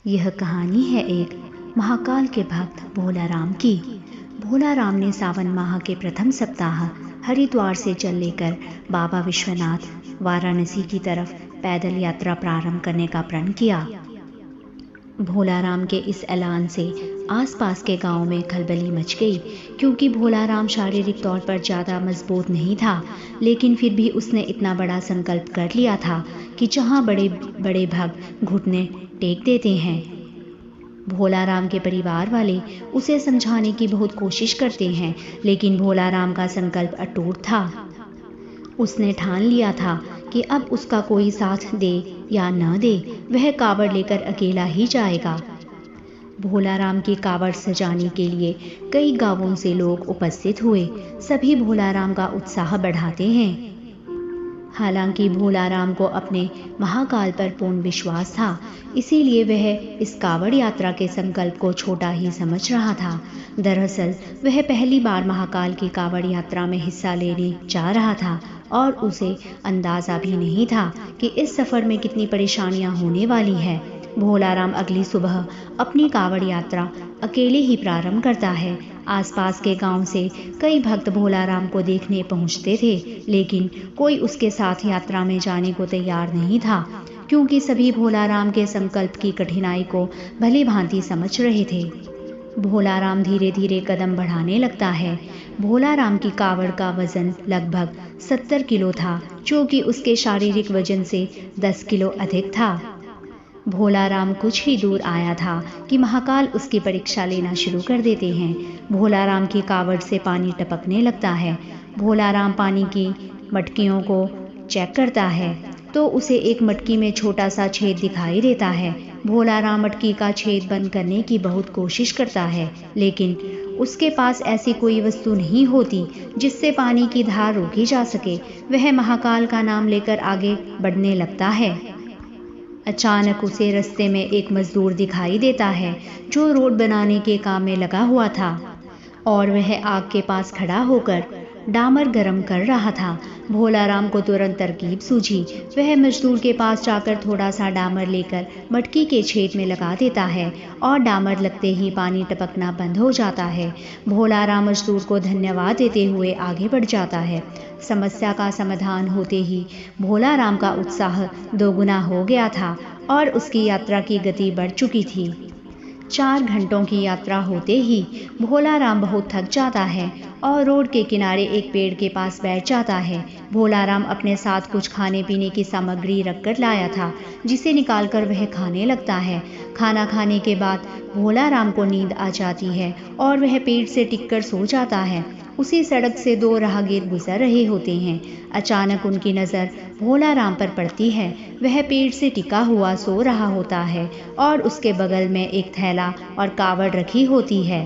यह कहानी है एक महाकाल के भक्त भोला राम की। भोला राम ने सावन माह के प्रथम सप्ताह हरिद्वार से जल लेकर बाबा विश्वनाथ वाराणसी की तरफ पैदल यात्रा प्रारंभ करने का प्रण किया। भोला राम के इस ऐलान से आसपास के गांव में खलबली मच गई, क्योंकि भोला राम शारीरिक तौर पर ज़्यादा मजबूत नहीं था, लेकिन फिर भी उसने इतना बड़ा संकल्प कर लिया था कि जहां बड़े बड़े भक्त घुटने टेक देते हैं। भोला राम के परिवार वाले उसे समझाने की बहुत कोशिश करते हैं, लेकिन भोला राम का संकल्प अटूट था। उसने ठान लिया था कि अब उसका कोई साथ दे या न दे, वह कावड़ लेकर अकेला ही जाएगा। भोला राम की कावड़ सजाने के लिए कई गांवों से लोग उपस्थित हुए। सभी भोला राम का उत्साह बढ़ाते हैं। हालांकि भोला राम को अपने महाकाल पर पूर्ण विश्वास था, इसीलिए वह इस कावड़ यात्रा के संकल्प को छोटा ही समझ रहा था। दरअसल वह पहली बार महाकाल की कावड़ यात्रा में हिस्सा लेने जा रहा था और उसे अंदाज़ा भी नहीं था कि इस सफ़र में कितनी परेशानियां होने वाली है। भोला राम अगली सुबह अपनी कावड़ यात्रा अकेले ही प्रारंभ करता है। आसपास के गांव से कई भक्त भोला राम को देखने पहुंचते थे, लेकिन कोई उसके साथ यात्रा में जाने को तैयार नहीं था, क्योंकि सभी भोला राम के संकल्प की कठिनाई को भली भांति समझ रहे थे। भोला राम धीरे धीरे कदम बढ़ाने लगता है। भोला राम की कावड़ का वजन लगभग 70 किलो था, जो कि उसके शारीरिक वजन से 10 किलो अधिक था। भोला राम कुछ ही दूर आया था कि महाकाल उसकी परीक्षा लेना शुरू कर देते हैं। भोला राम की कावड़ से पानी टपकने लगता है। भोला राम पानी की मटकियों को चेक करता है तो उसे एक मटकी में छोटा सा छेद दिखाई देता है। भोला राम मटकी का छेद बंद करने की बहुत कोशिश करता है, लेकिन उसके पास ऐसी कोई वस्तु नहीं होती जिससे पानी की धार रोकी जा सके। वह महाकाल का नाम लेकर आगे बढ़ने लगता है। अचानक उसे रास्ते में एक मजदूर दिखाई देता है जो रोड बनाने के काम में लगा हुआ था, और वह आग के पास खड़ा होकर डामर गरम कर रहा था। भोला राम को तुरंत तरकीब सूझी। वह मजदूर के पास जाकर थोड़ा सा डामर लेकर मटकी के छेद में लगा देता है और डामर लगते ही पानी टपकना बंद हो जाता है। भोला राम मजदूर को धन्यवाद देते हुए आगे बढ़ जाता है। समस्या का समाधान होते ही भोला राम का उत्साह दोगुना हो गया था और उसकी यात्रा की गति बढ़ चुकी थी। 4 घंटों की यात्रा होते ही भोला राम बहुत थक जाता है और रोड के किनारे एक पेड़ के पास बैठ जाता है। भोला राम अपने साथ कुछ खाने पीने की सामग्री रखकर लाया था, जिसे निकालकर वह खाने लगता है। खाना खाने के बाद भोला राम को नींद आ जाती है और वह पेड़ से टिककर सो जाता है। उसी सड़क से 2 राहगीर गुजर रहे होते हैं। अचानक उनकी नज़र भोला राम पर पड़ती है। वह पेड़ से टिका हुआ सो रहा होता है और उसके बगल में एक थैला और कावड़ रखी होती है।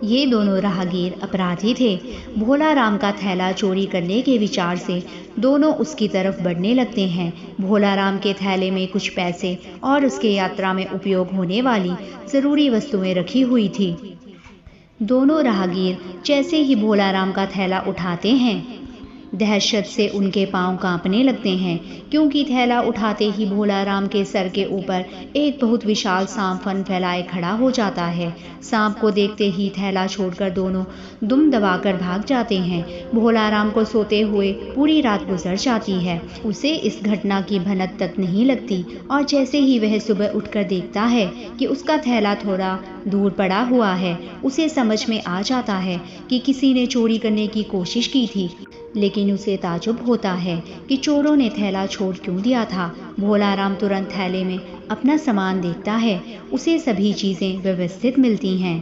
ये दोनों राहगीर अपराधी थे। भोला राम का थैला चोरी करने के विचार से दोनों उसकी तरफ बढ़ने लगते हैं। भोला राम के थैले में कुछ पैसे और उसके यात्रा में उपयोग होने वाली ज़रूरी वस्तुएं रखी हुई थी। दोनों राहगीर जैसे ही भोला राम का थैला उठाते हैं, दहशत से उनके पांव कांपने लगते हैं, क्योंकि थैला उठाते ही भोला राम के सर के ऊपर एक बहुत विशाल सांप फन फैलाए खड़ा हो जाता है। सांप को देखते ही थैला छोड़कर दोनों दुम दबाकर भाग जाते हैं। भोला राम को सोते हुए पूरी रात गुजर जाती है। उसे इस घटना की भनक तक नहीं लगती, और जैसे ही वह सुबह उठकर देखता है कि उसका थैला थोड़ा दूर पड़ा हुआ है, उसे समझ में आ जाता है कि किसी ने चोरी करने की कोशिश की थी, लेकिन उसे ताजुब होता है कि चोरों ने थैला छोड़ क्यों दिया था। भोला राम तुरंत थैले में अपना सामान देखता है। उसे सभी चीज़ें व्यवस्थित मिलती हैं।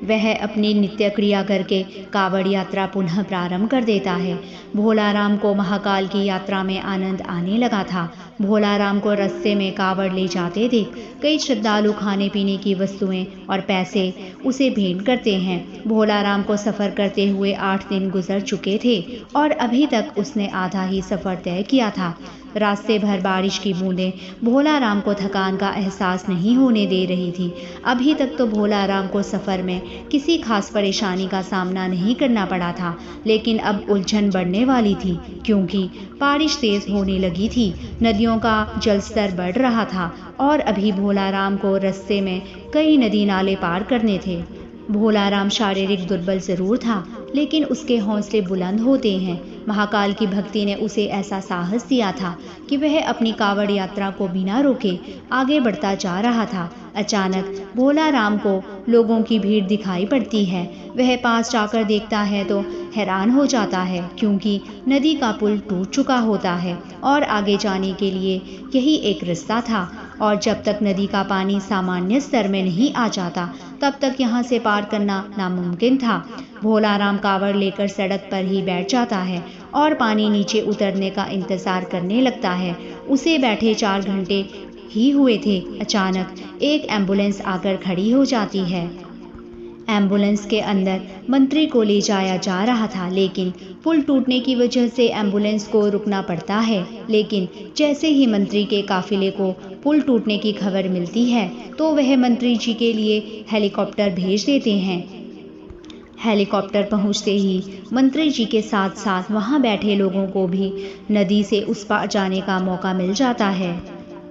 वह अपनी नित्य क्रिया करके कावड़ यात्रा पुनः प्रारंभ कर देता है। भोला राम को महाकाल की यात्रा में आनंद आने लगा था। भोला राम को रास्ते में कावड़ ले जाते देख कई श्रद्धालु खाने पीने की वस्तुएं और पैसे उसे भेंट करते हैं। भोला राम को सफ़र करते हुए 8 दिन गुजर चुके थे और अभी तक उसने आधा ही सफ़र तय किया था। रास्ते भर बारिश की बूंदें भोला राम को थकान का एहसास नहीं होने दे रही थी। अभी तक तो भोला राम को सफ़र में किसी खास परेशानी का सामना नहीं करना पड़ा था, लेकिन अब उलझन बढ़ने वाली थी क्योंकि बारिश तेज होने लगी थी, नदियों का जलस्तर बढ़ रहा था और अभी भोला राम को रास्ते में कई नदी नाले पार करने थे। भोला राम शारीरिक दुर्बल जरूर था, लेकिन उसके हौसले बुलंद होते हैं। महाकाल की भक्ति ने उसे ऐसा साहस दिया था कि वह अपनी कावड़ यात्रा को बिना रोके आगे बढ़ता जा रहा था। अचानक भोला राम को लोगों की भीड़ दिखाई पड़ती है। वह पास जाकर देखता है तो हैरान हो जाता है क्योंकि नदी का पुल टूट चुका होता है और आगे जाने के लिए यही एक रास्ता था, और जब तक नदी का पानी सामान्य स्तर में नहीं आ जाता तब तक यहाँ से पार करना नामुमकिन था। भोला राम कावड़ लेकर सड़क पर ही बैठ जाता है और पानी नीचे उतरने का इंतजार करने लगता है। उसे बैठे 4 घंटे ही हुए थे। अचानक एक एम्बुलेंस आकर खड़ी हो जाती है। एम्बुलेंस के अंदर मंत्री को ले जाया जा रहा था, लेकिन पुल टूटने की वजह से एम्बुलेंस को रुकना पड़ता है। लेकिन जैसे ही मंत्री के काफिले को पुल टूटने की खबर मिलती है तो वह मंत्री जी के लिए हेलीकॉप्टर भेज देते हैं। हेलीकॉप्टर पहुंचते ही मंत्री जी के साथ साथ वहां बैठे लोगों को भी नदी से उस पार जाने का मौका मिल जाता है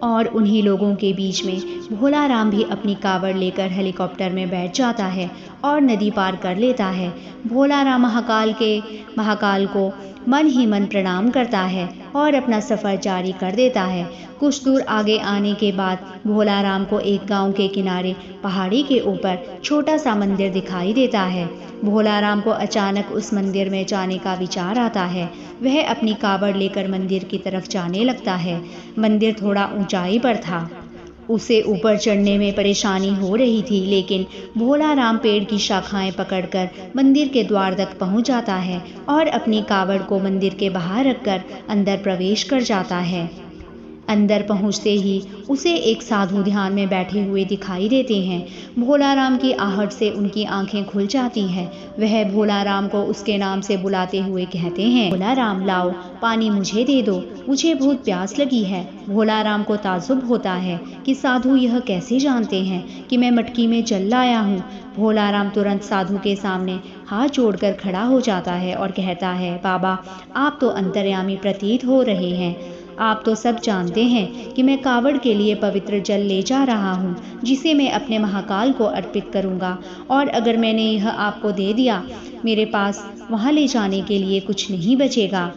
और उन्हीं लोगों के बीच में भोला राम भी अपनी कावड़ लेकर हेलीकॉप्टर में बैठ जाता है और नदी पार कर लेता है। भोला राम महाकाल को मन ही मन प्रणाम करता है और अपना सफ़र जारी कर देता है। कुछ दूर आगे आने के बाद भोला राम को एक गांव के किनारे पहाड़ी के ऊपर छोटा सा मंदिर दिखाई देता है। भोला राम को अचानक उस मंदिर में जाने का विचार आता है। वह अपनी कावड़ लेकर मंदिर की तरफ जाने लगता है। मंदिर थोड़ा ऊंचाई पर था, उसे ऊपर चढ़ने में परेशानी हो रही थी, लेकिन भोला राम पेड़ की शाखाएं पकड़कर मंदिर के द्वार तक पहुंच जाता है और अपनी कावड़ को मंदिर के बाहर रखकर अंदर प्रवेश कर जाता है। अंदर पहुंचते ही उसे एक साधु ध्यान में बैठे हुए दिखाई देते हैं। भोला राम की आहट से उनकी आंखें खुल जाती हैं। वह भोला राम को उसके नाम से बुलाते हुए कहते हैं, भोला राम लाओ पानी मुझे दे दो, मुझे बहुत प्यास लगी है। भोला राम को ताज्जुब होता है कि साधु यह कैसे जानते हैं कि मैं मटकी में जल लाया हूँ। भोला राम तुरंत साधु के सामने हाथ जोड़कर खड़ा हो जाता है और कहता है, बाबा आप तो अंतर्यामी प्रतीत हो रहे हैं। आप तो सब जानते हैं कि मैं कावड़ के लिए पवित्र जल ले जा रहा हूँ, जिसे मैं अपने महाकाल को अर्पित करूँगा, और अगर मैंने यह आपको दे दिया, मेरे पास वहाँ ले जाने के लिए कुछ नहीं बचेगा।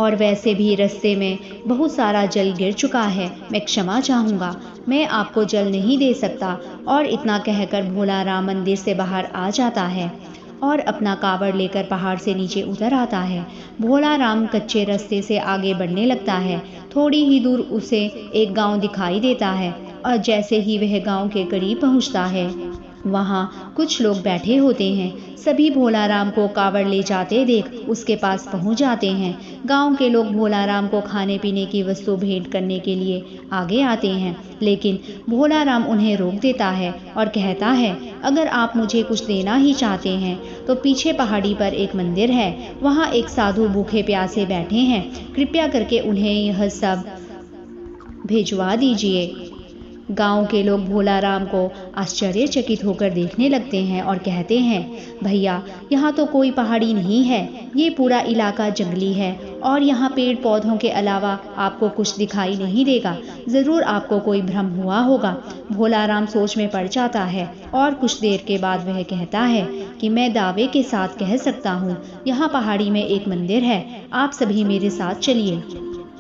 और वैसे भी रास्ते में बहुत सारा जल गिर चुका है, मैं क्षमा चाहूँगा, मैं आपको जल नहीं दे सकता। और इतना कहकर भोला राम मंदिर से बाहर आ जाता है और अपना कावड़ लेकर पहाड़ से नीचे उतर आता है। भोला राम कच्चे रास्ते से आगे बढ़ने लगता है। थोड़ी ही दूर उसे एक गांव दिखाई देता है और जैसे ही वह गांव के करीब पहुंचता है, वहाँ कुछ लोग बैठे होते हैं। सभी भोला राम को कावड़ ले जाते देख उसके पास पहुंच जाते हैं। गांव के लोग भोला राम को खाने पीने की वस्तु भेंट करने के लिए आगे आते हैं, लेकिन भोला राम उन्हें रोक देता है और कहता है, अगर आप मुझे कुछ देना ही चाहते हैं तो पीछे पहाड़ी पर एक मंदिर है, वहाँ एक साधु भूखे प्यासे बैठे हैं, कृपया करके उन्हें यह सब भिजवा दीजिए। गांव के लोग भोला राम को आश्चर्यचकित होकर देखने लगते हैं और कहते हैं, भैया यहाँ तो कोई पहाड़ी नहीं है, ये पूरा इलाका जंगली है और यहाँ पेड़ पौधों के अलावा आपको कुछ दिखाई नहीं देगा, ज़रूर आपको कोई भ्रम हुआ होगा। भोला राम सोच में पड़ जाता है और कुछ देर के बाद वह कहता है कि मैं दावे के साथ कह सकता हूँ, यहाँ पहाड़ी में एक मंदिर है, आप सभी मेरे साथ चलिए,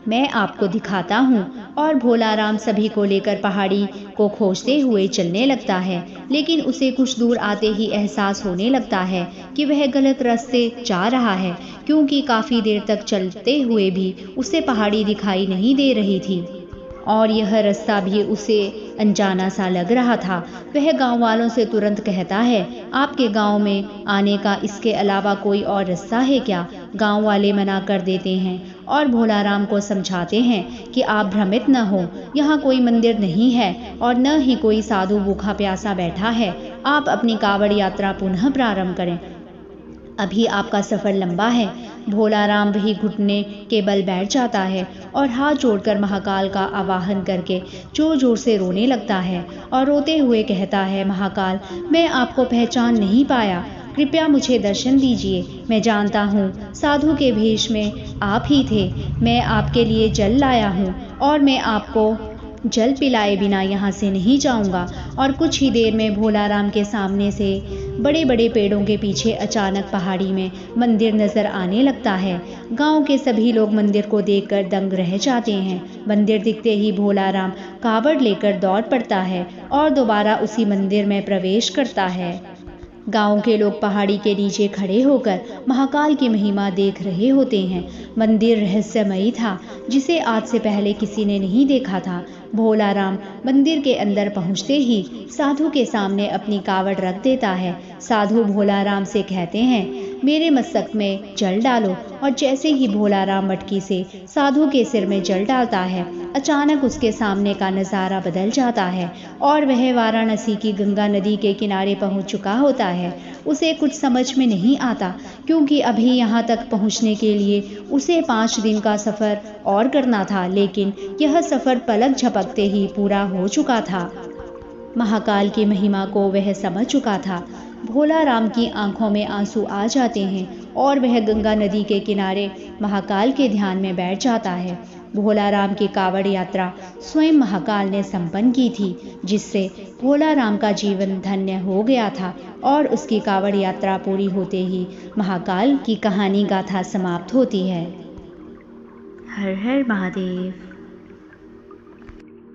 मैं आपको दिखाता हूँ। और भोला राम सभी को लेकर पहाड़ी को खोजते हुए चलने लगता है, लेकिन उसे कुछ दूर आते ही एहसास होने लगता है कि वह गलत रास्ते जा रहा है, क्योंकि काफ़ी देर तक चलते हुए भी उसे पहाड़ी दिखाई नहीं दे रही थी और यह रास्ता भी उसे अनजाना सा लग रहा था। वह गांव वालों से तुरंत कहता है, आपके गांव में आने का इसके अलावा कोई और रास्ता है क्या? गांव वाले मना कर देते हैं और भोला राम को समझाते हैं कि आप भ्रमित न हो, यहाँ कोई मंदिर नहीं है और न ही कोई साधु भूखा प्यासा बैठा है, आप अपनी कावड़ यात्रा पुनः प्रारंभ करें, अभी आपका सफ़र लंबा है। भोला राम वही घुटने के बल बैठ जाता है और हाथ जोड़कर महाकाल का आवाहन करके जोर जोर से रोने लगता है और रोते हुए कहता है, महाकाल, मैं आपको पहचान नहीं पाया, कृपया मुझे दर्शन दीजिए। मैं जानता हूँ साधु के भेष में आप ही थे। मैं आपके लिए जल लाया हूँ और मैं आपको जल पिलाए बिना यहाँ से नहीं जाऊँगा। और कुछ ही देर में भोला राम के सामने से बड़े बड़े पेड़ों के पीछे अचानक पहाड़ी में मंदिर नजर आने लगता है। गांव के सभी लोग मंदिर को देखकर दंग रह जाते हैं। मंदिर दिखते ही भोला राम कावड़ लेकर दौड़ पड़ता है और दोबारा उसी मंदिर में प्रवेश करता है। गांव के लोग पहाड़ी के नीचे खड़े होकर महाकाल की महिमा देख रहे होते हैं। मंदिर रहस्यमयी था, जिसे आज से पहले किसी ने नहीं देखा था। भोला राम मंदिर के अंदर पहुंचते ही साधु के सामने अपनी कावड़ रख देता है। साधु भोला राम से कहते हैं, मेरे मस्तक में जल डालो। और जैसे ही भोला राम मटकी से साधु के सिर में जल डालता है, अचानक उसके सामने का नज़ारा बदल जाता है और वह वाराणसी की गंगा नदी के किनारे पहुंच चुका होता है। उसे कुछ समझ में नहीं आता, क्योंकि अभी यहाँ तक पहुँचने के लिए उसे 5 दिन का सफ़र और करना था, लेकिन यह सफ़र पलक झपकते ही पूरा हो चुका था। महाकाल की महिमा को वह समझ चुका था। भोला राम की आंखों में आंसू आ जाते हैं और वह गंगा नदी के किनारे महाकाल के ध्यान में बैठ जाता है। भोला राम की कावड़ यात्रा स्वयं महाकाल ने संपन्न की थी, जिससे भोला राम का जीवन धन्य हो गया था और उसकी कावड़ यात्रा पूरी होते ही महाकाल की कहानी गाथा समाप्त होती है। हर हर महादेव।